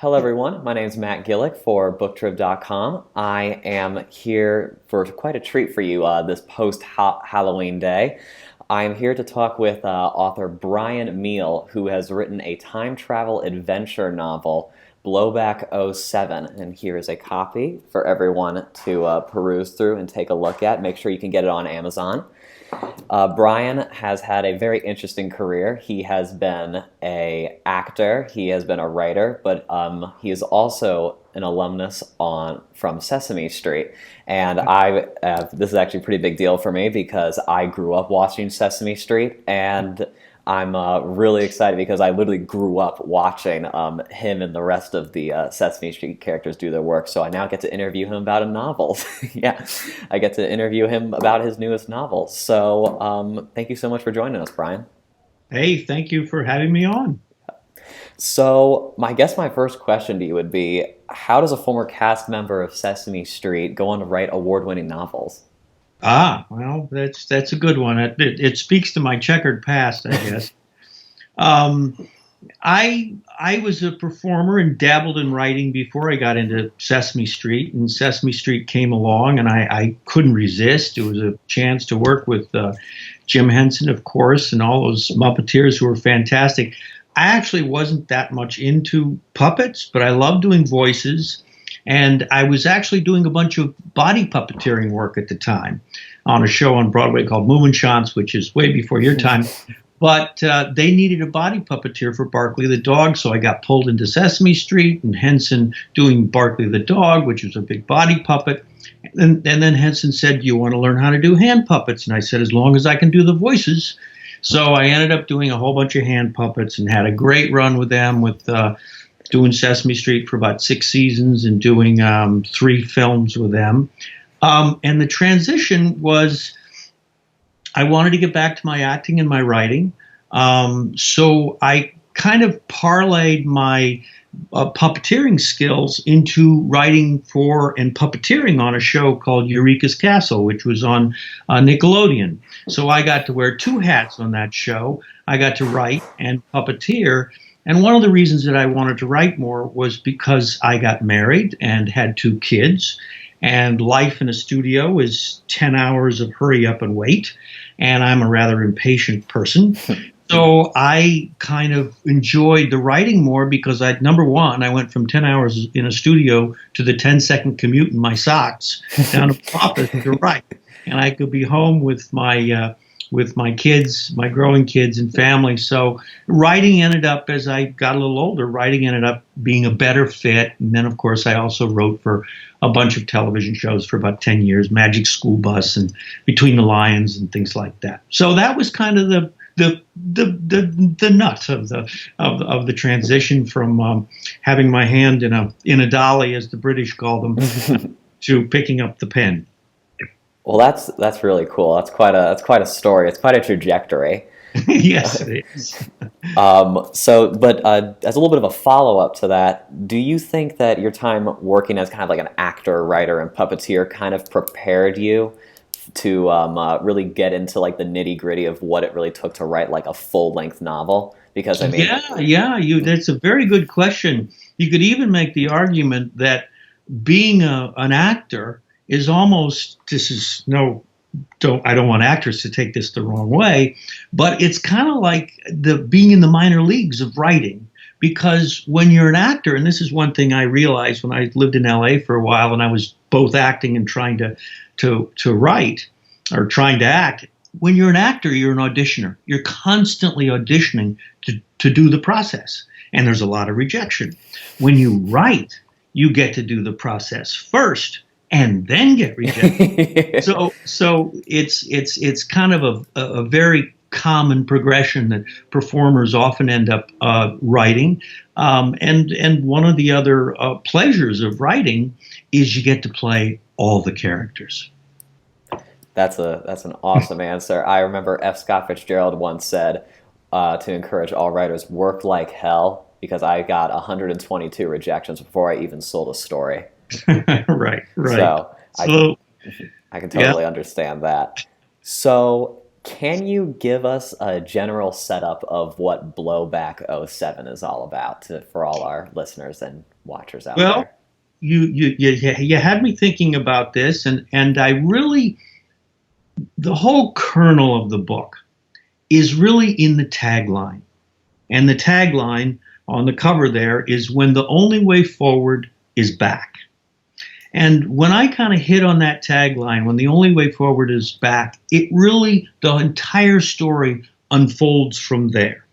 Hello, everyone. My name is Matt Gillick for BookTrib.com. I am here for quite a treat for you this post-Halloween day. I am here to talk with author Brian Meehl, who has written a time travel adventure novel, Blowback '07. And here is a copy for everyone to peruse through and take a look at. Make sure you can get it on Amazon. Brian has had a very interesting career. He has been an actor, he has been a writer, but he is also an alumnus from Sesame Street. And this is actually a pretty big deal for me because I grew up watching Sesame Street, and I'm really excited because I literally grew up watching him and the rest of the Sesame Street characters do their work. So I now get to interview him about a novel. Yeah, I get to interview him about his newest novel. So thank you so much for joining us, Brian. Hey, thank you for having me on. So I guess my first question to you would be, how does a former cast member of Sesame Street go on to write award-winning novels? Well, that's a good one. It speaks to my checkered past, I guess. Um, I was a performer and dabbled in writing before I got into Sesame Street, and Sesame Street came along, and I couldn't resist. It was a chance to work with Jim Henson, of course, and all those Muppeteers who were fantastic. I actually wasn't that much into puppets, but I loved doing voices. And I was actually doing a bunch of body puppeteering work at the time on a show on Broadway called Moonshance, which is way before your time. But they needed a body puppeteer for Barkley the dog, so I got pulled into Sesame Street and Henson doing Barkley the dog, which was a big body puppet. And then Henson said, "Do you want to learn how to do hand puppets?" And I said, "As long as I can do the voices." So I ended up doing a whole bunch of hand puppets and had a great run with them, with doing Sesame Street for about 6 seasons and doing 3 films with them. And the transition was, I wanted to get back to my acting and my writing. So I kind of parlayed my puppeteering skills into writing for and puppeteering on a show called Eureka's Castle, which was on Nickelodeon. So I got to wear 2 hats on that show. I got to write and puppeteer. And one of the reasons that I wanted to write more was because I got married and had 2 kids. And life in a studio is 10 hours of hurry up and wait. And I'm a rather impatient person. So I kind of enjoyed the writing more because number one, I went from 10 hours in a studio to the 10-second commute in my socks down to the office to write. And I could be home with my kids, my growing kids and family. So writing ended up, as I got a little older, writing ended up being a better fit. And then, of course, I also wrote for a bunch of television shows for about 10 years, Magic School Bus and Between the Lions and things like that. So that was kind of the nut of the transition from having my hand in a dolly, as the British call them, to picking up the pen. Well, that's really cool. That's quite a story. It's quite a trajectory. Yes, it is. But as a little bit of a follow-up to that, do you think that your time working as kind of like an actor, writer, and puppeteer kind of prepared you to really get into like the nitty-gritty of what it really took to write like a full-length novel? Because I mean, that's a very good question. You could even make the argument that being an actor is almost, I don't want actors to take this the wrong way, but it's kind of like being in the minor leagues of writing. Because when you're an actor, and this is one thing I realized when I lived in LA for a while and I was both acting and trying to write or trying to act, when you're an actor, you're an auditioner. You're constantly auditioning to do the process. And there's a lot of rejection. When you write, you get to do the process first and then get rejected. So it's kind of a very common progression that performers often end up writing. And one of the other pleasures of writing is you get to play all the characters. That's an awesome answer. I remember F. Scott Fitzgerald once said to encourage all writers, work like hell, because I got 122 rejections before I even sold a story. Right. So I can totally understand that. So can you give us a general setup of what Blowback '07 is all about for all our listeners and watchers out Well, there? you had me thinking about this, and I really, the whole kernel of the book is really in the tagline. And the tagline on the cover there is "When the only way forward is back." And when I kind of hit on that tagline, "When the only way forward is back," it really, the entire story unfolds from there.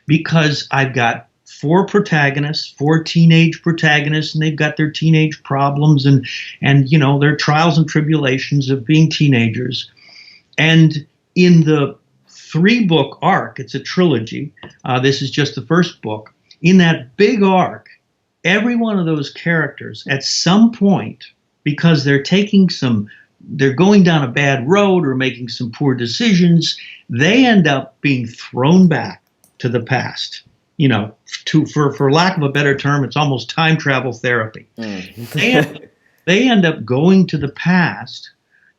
Because I've got four protagonists, four teenage protagonists, and they've got their teenage problems and their trials and tribulations of being teenagers. And in the three-book arc, it's a trilogy. This is just the first book. In that big arc, every one of those characters, at some point, because they're going down a bad road or making some poor decisions, they end up being thrown back to the past. For lack of a better term, it's almost time travel therapy. They end up going to the past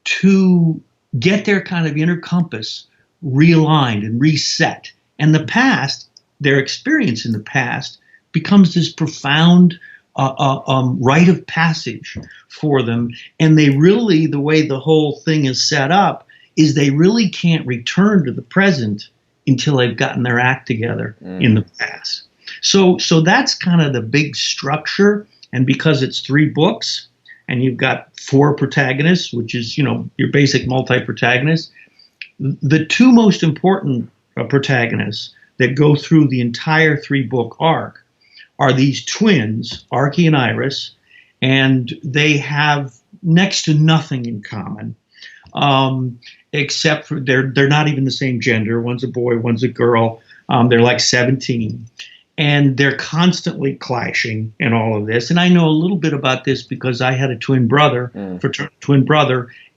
to get their kind of inner compass realigned and reset. And the past, their experience in the past, becomes this profound rite of passage for them. And they really, the way the whole thing is set up, is they really can't return to the present until they've gotten their act together in the past. So that's kind of the big structure. And because it's three books and you've got four protagonists, which is, your basic multi-protagonist, the two most important protagonists that go through the entire three-book arc are these twins, Archie and Iris, and they have next to nothing in common, except for they're not even the same gender. One's a boy, one's a girl. They're like 17. And they're constantly clashing in all of this. And I know a little bit about this because I had a twin brother,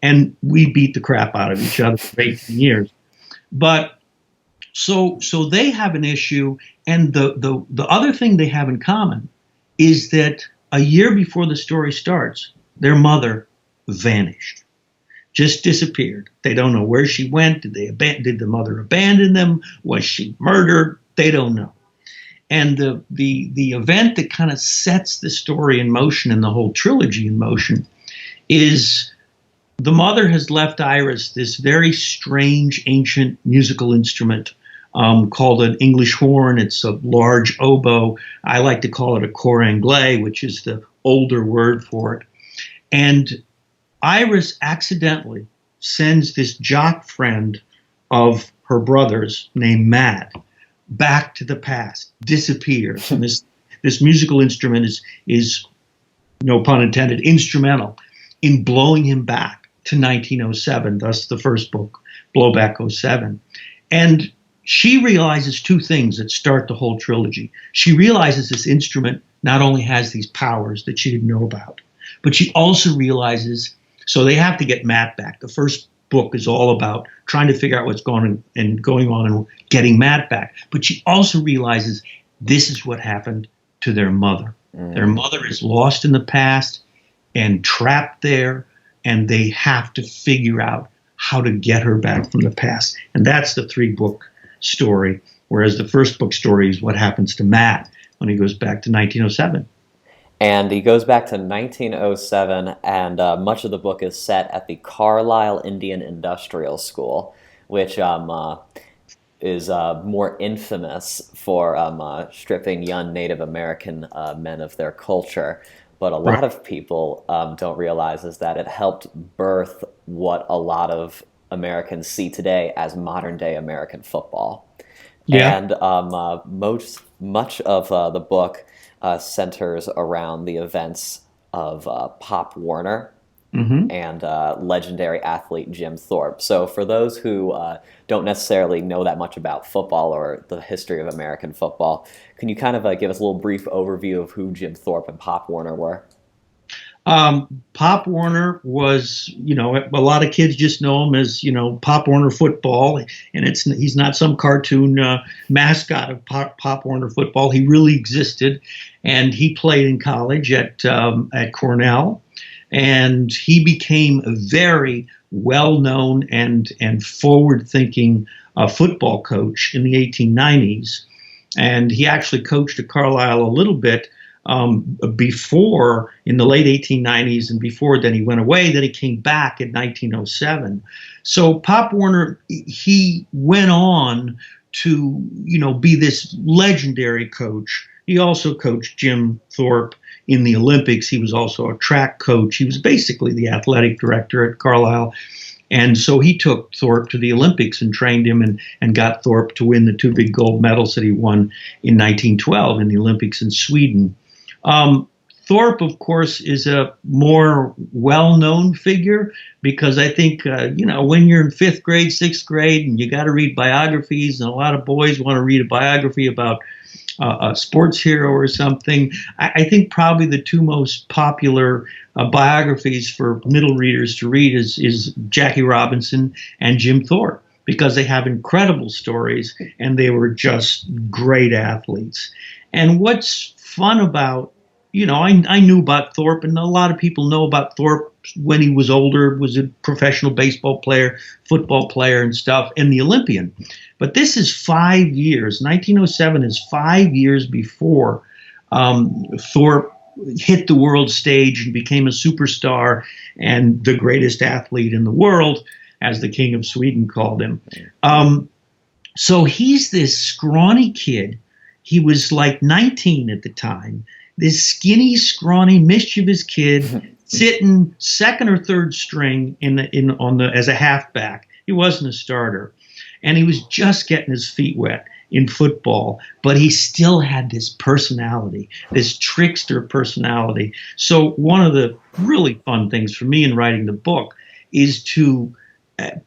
and we beat the crap out of each other for 18 years. But so they have an issue, and the other thing they have in common is that a year before the story starts, their mother vanished, just disappeared. They don't know where she went. Did the mother abandon them? Was she murdered? They don't know. And the event that kind of sets the story in motion and the whole trilogy in motion is the mother has left Iris this very strange ancient musical instrument called an English horn. It's a large oboe. I like to call it a cor anglais, which is the older word for it. And Iris accidentally sends this jock friend of her brother's named Matt back to the past, disappears. And this musical instrument is, no pun intended, instrumental in blowing him back to 1907, thus the first book, Blowback '07. And she realizes two things that start the whole trilogy. She realizes this instrument not only has these powers that she didn't know about, but she also realizes, so they have to get Matt back. The first book is all about trying to figure out what's going on and getting Matt back. But she also realizes this is what happened to their mother. Their mother is lost in the past and trapped there, and they have to figure out how to get her back from the past. And that's the three-book story, whereas the first book story is what happens to Matt when he goes back to 1907. And he goes back to 1907, and much of the book is set at the Carlisle Indian Industrial School, which is more infamous for stripping young Native American men of their culture. But a lot of people don't realize is that it helped birth what a lot of Americans see today as modern-day American football. Yeah. And much of the book centers around the events of Pop Warner and legendary athlete Jim Thorpe. So for those who don't necessarily know that much about football or the history of American football, can you kind of give us a little brief overview of who Jim Thorpe and Pop Warner were? Pop Warner was, a lot of kids just know him as, Pop Warner football, and he's not some cartoon mascot of Pop Warner football. He really existed, and he played in college at Cornell, and he became a very well-known and forward-thinking football coach in the 1890s, and he actually coached at Carlisle a little bit before, in the late 1890s, and before then he went away. Then he came back in 1907. So Pop Warner, he went on to, be this legendary coach. He also coached Jim Thorpe in the Olympics. He was also a track coach. He was basically the athletic director at Carlisle. And so he took Thorpe to the Olympics and trained him and got Thorpe to win the 2 big gold medals that he won in 1912 in the Olympics in Sweden. Thorpe, of course, is a more well-known figure because I think, when you're in 5th grade, 6th grade, and you got to read biographies, and a lot of boys want to read a biography about a sports hero or something. I think probably the 2 most popular biographies for middle readers to read is Jackie Robinson and Jim Thorpe, because they have incredible stories and they were just great athletes. And what's fun about, I knew about Thorpe, and a lot of people know about Thorpe when he was older, was a professional baseball player, football player and stuff, and the Olympian. But this is 5 years. 1907 is 5 years before Thorpe hit the world stage and became a superstar and the greatest athlete in the world, as the King of Sweden called him. So he's this scrawny kid. He was like 19 at the time. This skinny, scrawny, mischievous kid sitting 2nd or 3rd string as a halfback. He wasn't a starter. And he was just getting his feet wet in football, but he still had this personality, this trickster personality. So one of the really fun things for me in writing the book is to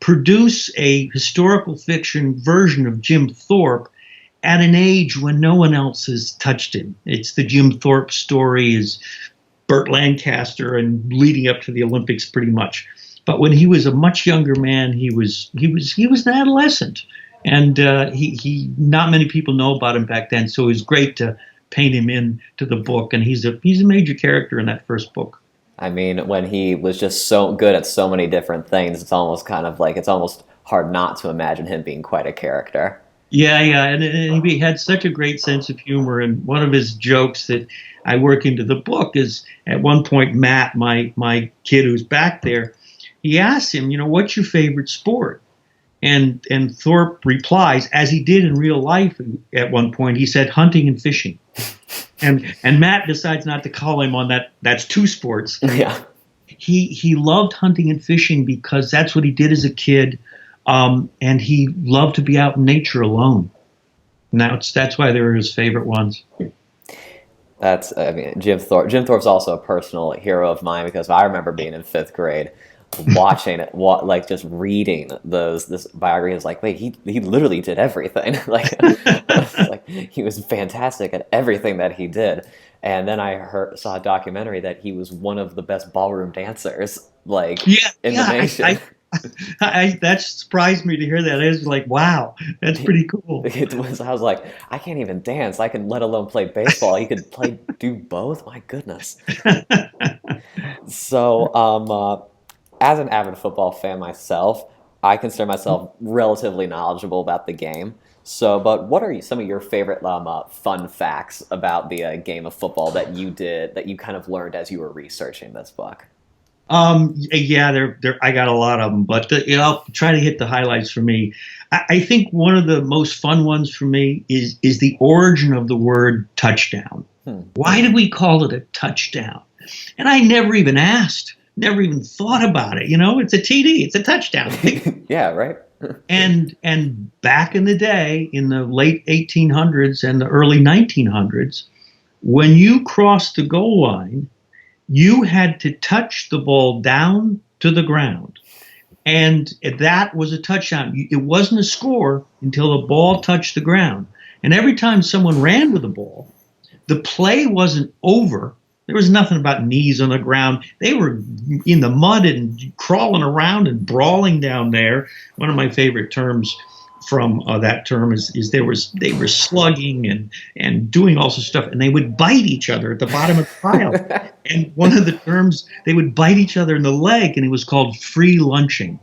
produce a historical fiction version of Jim Thorpe at an age when no one else has touched him. It's the Jim Thorpe story, is Burt Lancaster and leading up to the Olympics pretty much. But when he was a much younger man, he was an adolescent, and he not many people know about him back then. So it was great to paint him into the book, and he's a major character in that first book. I mean, when he was just so good at so many different things, it's almost hard not to imagine him being quite a character. Yeah, and he had such a great sense of humor. And one of his jokes that I work into the book is, at one point, Matt, my kid who's back there, he asks him, what's your favorite sport? And Thorpe replies, as he did in real life at one point, he said, hunting and fishing. And Matt decides not to call him on that. That's 2 sports. Yeah. He loved hunting and fishing because that's what he did as a kid. And he loved to be out in nature alone. And that's why they were his favorite ones. Jim Thorpe. Jim Thorpe's also a personal hero of mine because I remember being in 5th grade, watching it, just reading this biography. I was like, wait, he literally did everything. like he was fantastic at everything that he did. And then I saw a documentary that he was one of the best ballroom dancers, in the nation. That surprised me to hear that. I was like, wow, that's pretty cool. I was like, I can't even dance. I can let alone play baseball. He could do both. My goodness. So, as an avid football fan myself, I consider myself relatively knowledgeable about the game. So, but what are some of your favorite fun facts about the game of football that you kind of learned as you were researching this book? Yeah, I got a lot of them, but I'll try to hit the highlights for me. I think one of the most fun ones for me is the origin of the word touchdown. Why did we call it a touchdown? And I never even asked, never even thought about it. It's a TD, it's a touchdown. Yeah, right. And back in the day, in the late 1800s and the early 1900s, when you crossed the goal line, you had to touch the ball down to the ground. And that was a touchdown. It wasn't a score until the ball touched the ground. And every time someone ran with the ball, the play wasn't over. There was nothing about knees on the ground. They were in the mud and crawling around and brawling down there. One of my favorite terms from that term is they were slugging and doing all sorts of stuff, and they would bite each other at the bottom of the pile. And one of the terms, they would bite each other in the leg, and it was called free lunching.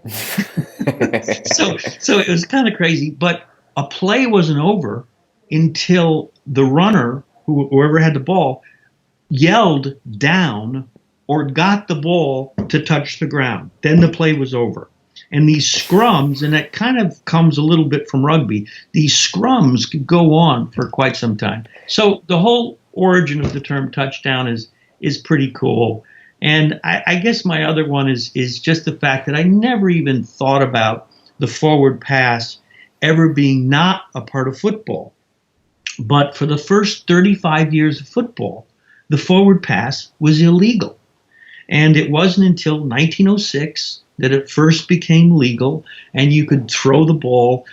So it was kind of crazy, but a play wasn't over until the runner, whoever had the ball, yelled down or got the ball to touch the ground. Then the play was over. And these scrums, and that kind of comes a little bit from rugby, these scrums could go on for quite some time. So the whole origin of the term touchdown is pretty cool. And I guess my other one is just the fact that I never even thought about the forward pass ever being not a part of football. But for the first 35 years of football, the forward pass was illegal. And it wasn't until 1906 that it first became legal, and you could throw the ball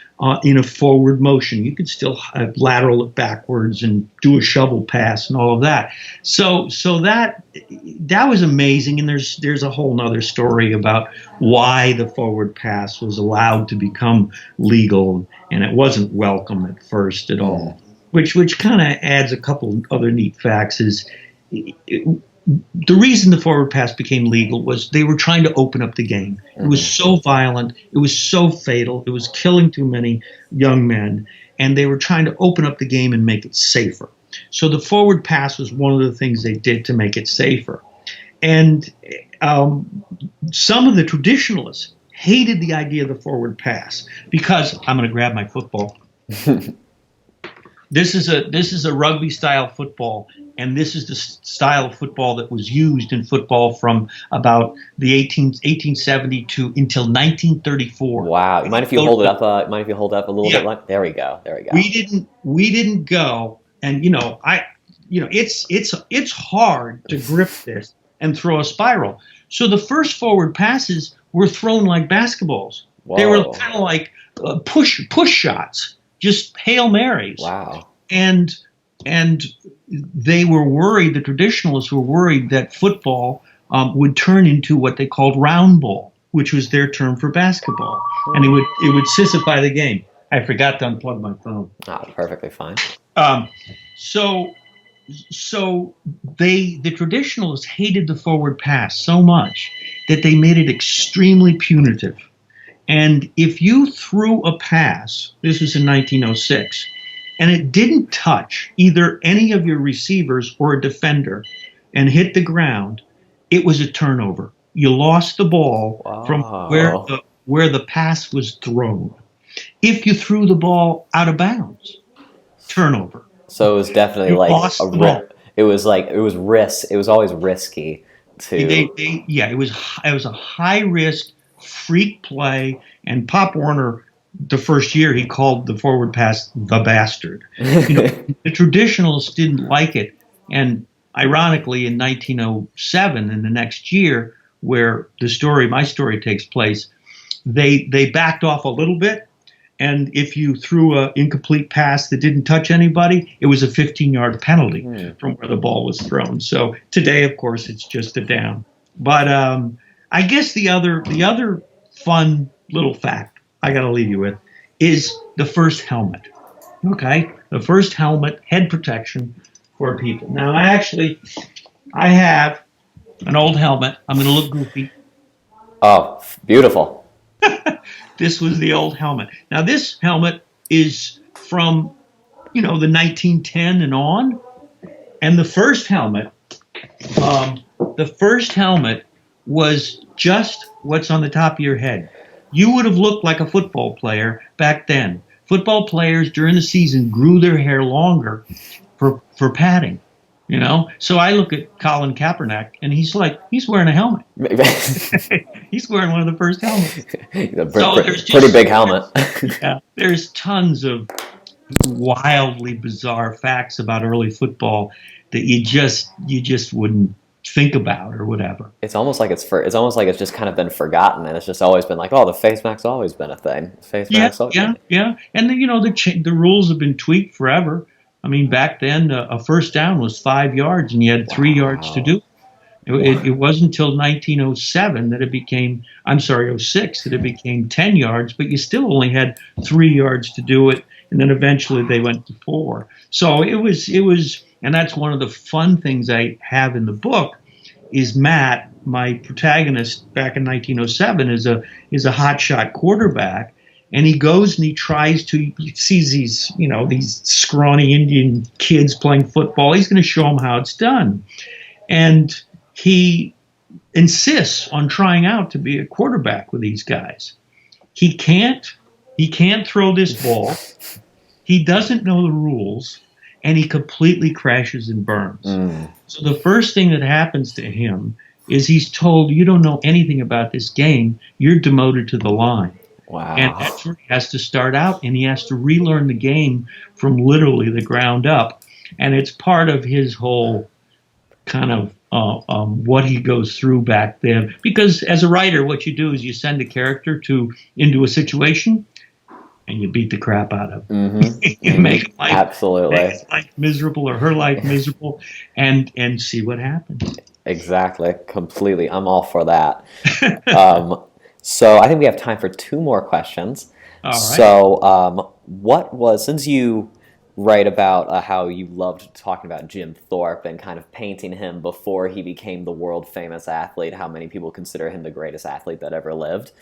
in a forward motion. You could still lateral it backwards and do a shovel pass and all of that. So that was amazing, and there's a whole nother story about why the forward pass was allowed to become legal, and it wasn't welcome at first at all. Which kind of adds a couple other neat facts. The reason the forward pass became legal was they were trying to open up the game. It was so violent. It was so fatal. It was killing too many young men. And they were trying to open up the game and make it safer. So the forward pass was one of the things they did to make it safer. And some of the traditionalists hated the idea of the forward pass because, I'm going to grab my football. This is a rugby style football, and this is the style of football that was used in football from about the 1870 to until 1934. Wow! Mind if you hold it up? Mind if you hold it up a little bit? There we go. There we go. We didn't go, and it's hard to grip this and throw a spiral. So the first forward passes were thrown like basketballs. Whoa. They were kind of like push shots. Just Hail Marys. Wow. And they were worried, the traditionalists were worried that football would turn into what they called round ball, which was their term for basketball. And it would sissify the game. I forgot to unplug my phone. Perfectly fine. So the traditionalists hated the forward pass so much that they made it extremely punitive. And if you threw a pass, this was in 1906, and it didn't touch either any of your receivers or a defender and hit the ground, it was a turnover. You lost the ball from where the pass was thrown. If you threw the ball out of bounds, turnover. So it was definitely it was risk. It was always risky to. It was a high risk freak play, and Pop Warner, the first year, he called the forward pass the bastard. The traditionalists didn't like it, and ironically, in 1907, in the next year, where my story takes place, they backed off a little bit, and if you threw an incomplete pass that didn't touch anybody, it was a 15-yard penalty from where the ball was thrown. So today, of course, it's just a down. But I guess the other fun little fact I got to leave you with is the first helmet. Okay, the first helmet, head protection for people. Now, I have an old helmet. I'm going to look goofy. Oh, beautiful. This was the old helmet. Now, this helmet is from, the 1910 and on. And the first helmet was just what's on the top of your head. You would have looked like a football player back then. Football players during the season grew their hair longer for padding, So I look at Colin Kaepernick, and he's wearing a helmet. He's wearing one of the first helmets. Pretty big helmet. Yeah, there's tons of wildly bizarre facts about early football that you just wouldn't think about or whatever. It's almost like it's just kind of been forgotten, and it's just always been like, the face mask's always been a thing. Yeah. And the rules have been tweaked forever. I mean, back then a first down was 5 yards, and you had 3 yards to do it. It wasn't until 1907 that it became, 06 that it became 10 yards, but you still only had 3 yards to do it, and then eventually they went to 4. So it was. And that's one of the fun things I have in the book is Matt, my protagonist back in 1907, is a hotshot quarterback. And he goes and he sees these scrawny Indian kids playing football. He's going to show them how it's done. And he insists on trying out to be a quarterback with these guys. He can't throw this ball. He doesn't know the rules, and he completely crashes and burns. So the first thing that happens to him is he's told, you don't know anything about this game. You're demoted to the line. Wow. And that's where he has to start out, and he has to relearn the game from literally the ground up. And it's part of his whole kind of what he goes through back then. Because as a writer, what you do is you send a character into a situation, and you beat the crap out of them. You make life miserable or her life miserable, and see what happens. Exactly. Completely. I'm all for that. So I think we have time for 2 more questions. All right. So since you write about how you loved talking about Jim Thorpe and kind of painting him before he became the world famous athlete, how many people consider him the greatest athlete that ever lived.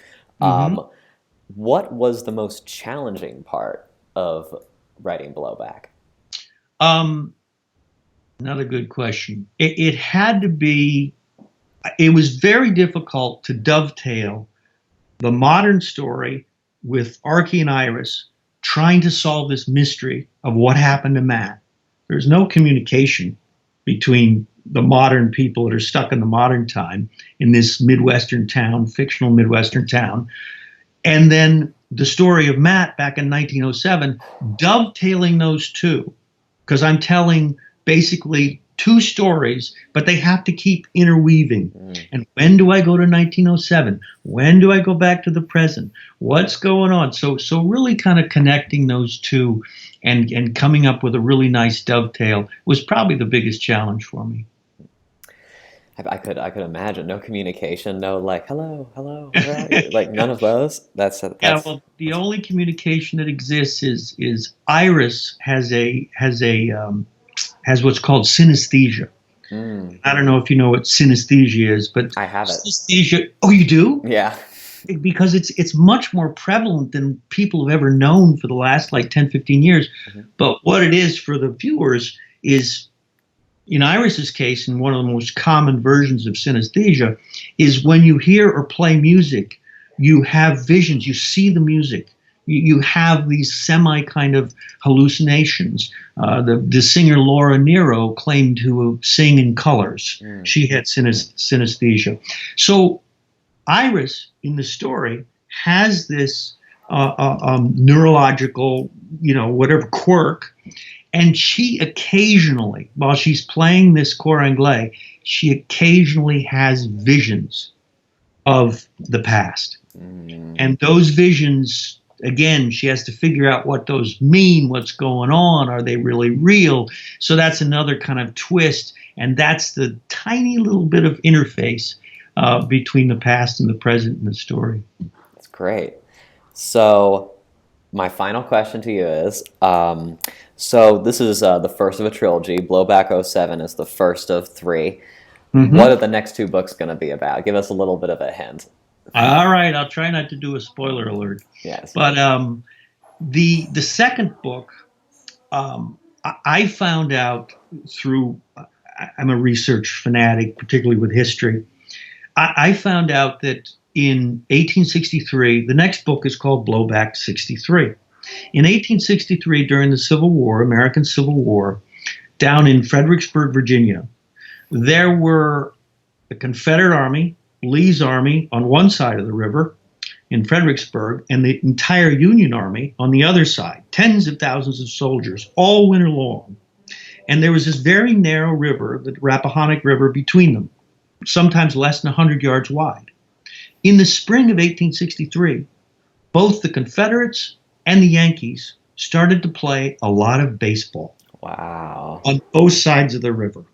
What was the most challenging part of writing Blowback? Another good question. It had to be, it was very difficult to dovetail the modern story with Archie and Iris trying to solve this mystery of what happened to Matt. There's no communication between the modern people that are stuck in the modern time in this Midwestern town, fictional Midwestern town. And then the story of Matt back in 1907, dovetailing those two, because I'm telling basically 2 stories, but they have to keep interweaving. And when do I go to 1907? When do I go back to the present? What's going on? So really kind of connecting those 2 and coming up with a really nice dovetail was probably the biggest challenge for me. I could imagine. No communication, no like hello, where are you? Like none of those. That's yeah. Well, the only communication that exists is Iris has what's called synesthesia. I don't know if you know what synesthesia is, but I have it. Synesthesia. Oh, you do? Yeah. Because it's much more prevalent than people have ever known for the last like 10, 15 years. But what it is for the viewers is, in Iris's case, and one of the most common versions of synesthesia, is when you hear or play music, you have visions, you see the music. You have these semi kind of hallucinations. The singer Laura Nero claimed to sing in colors. She had synesthesia. So Iris in the story has this neurological, whatever quirk, and she occasionally, while she's playing this cor anglais, she occasionally has visions of the past. And those visions, again, she has to figure out what those mean, what's going on, are they really real? So that's another kind of twist, and that's the tiny little bit of interface between the past and the present in the story. That's great. So my final question to you is, so this is the first of a trilogy. Blowback 07 is the first of 3. What are the next 2 books going to be about? Give us a little bit of a hint. All right, I'll try not to do a spoiler alert. Yes. But the second book, I found out through, I'm a research fanatic, particularly with history. I found out that in 1863, the next book is called Blowback 63. In 1863, during the Civil War, American Civil War, down in Fredericksburg, Virginia, there were the Confederate Army, Lee's army on one side of the river in Fredericksburg, and the entire Union Army on the other side, tens of thousands of soldiers, all winter long. And there was this very narrow river, the Rappahannock River, between them, sometimes less than 100 yards wide. In the spring of 1863, both the Confederates and the Yankees started to play a lot of baseball. Wow. On both sides of the river.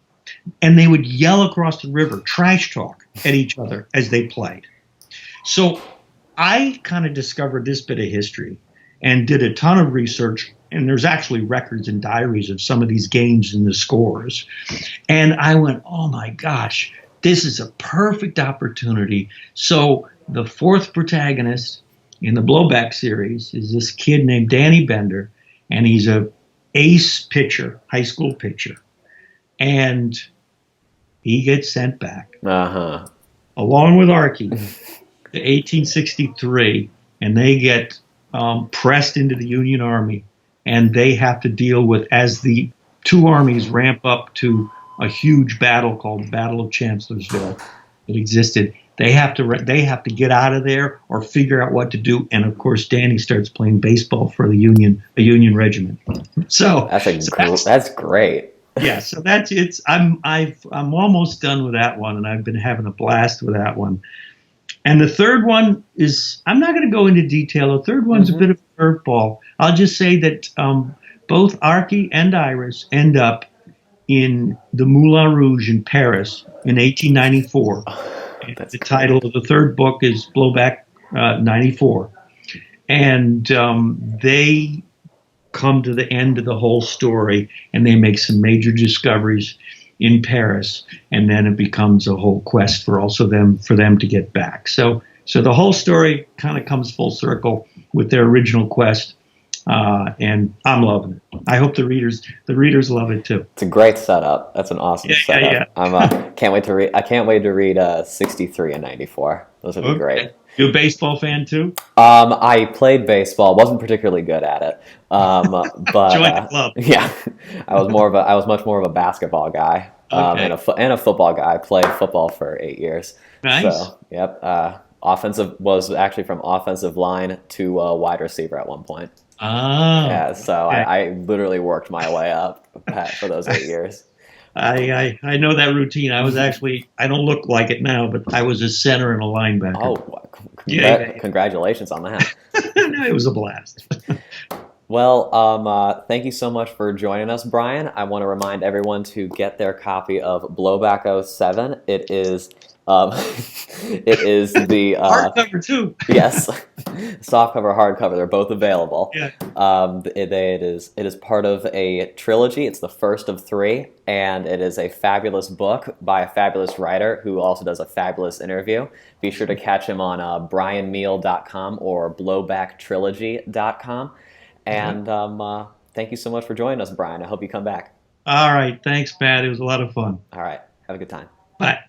And they would yell across the river, trash talk at each other as they played. So I kind of discovered this bit of history and did a ton of research. And there's actually records and diaries of some of these games and the scores. And I went, oh my gosh, this is a perfect opportunity. So the 4th protagonist in the Blowback series is this kid named Danny Bender. And he's a ace pitcher, high school pitcher. And he gets sent back, Uh-huh. along with Archie, to 1863, and they get pressed into the Union Army, and they have to deal with, as the two armies ramp up to a huge battle called the Battle of Chancellorsville that existed. They have to get out of there or figure out what to do. And of course, Danny starts playing baseball for a Union regiment. So that's great. Yeah, so that's it's. I'm almost done with that one, and I've been having a blast with that one. And the third one is, I'm not going to go into detail. The third one's a bit of a curveball. I'll just say that both Archie and Iris end up in the Moulin Rouge in Paris in 1894. The title of the third book is Blowback 94. And they come to the end of the whole story, and they make some major discoveries in Paris, and then it becomes a whole quest for them to get back. So the whole story kind of comes full circle with their original quest. And I'm loving it. I hope the readers love it too. It's a great setup. That's an awesome setup. Yeah. I can't wait to read 63 and 94. Those would be great. You a baseball fan too? I played baseball. Wasn't particularly good at it. But joined the club. Yeah, I was much more of a basketball guy. And a football guy. I played football for 8 years. Nice. So, yep. Was actually from offensive line to wide receiver at one point. Yeah, so okay. I literally worked my way up for those 8 years. I know that routine. I don't look like it now, but I was a center and a linebacker. Oh, congratulations on that. It was a blast. Well, thank you so much for joining us, Brian. I want to remind everyone to get their copy of Blowback 07. It is the hardcover too. Yes, softcover, hardcover. They're both available. Yeah. It is part of a trilogy. It's the first of 3, and it is a fabulous book by a fabulous writer who also does a fabulous interview. Be sure to catch him on brianmeehl.com or blowbacktrilogy.com. And thank you so much for joining us, Brian. I hope you come back. All right. Thanks, Pat. It was a lot of fun. All right. Have a good time. Bye.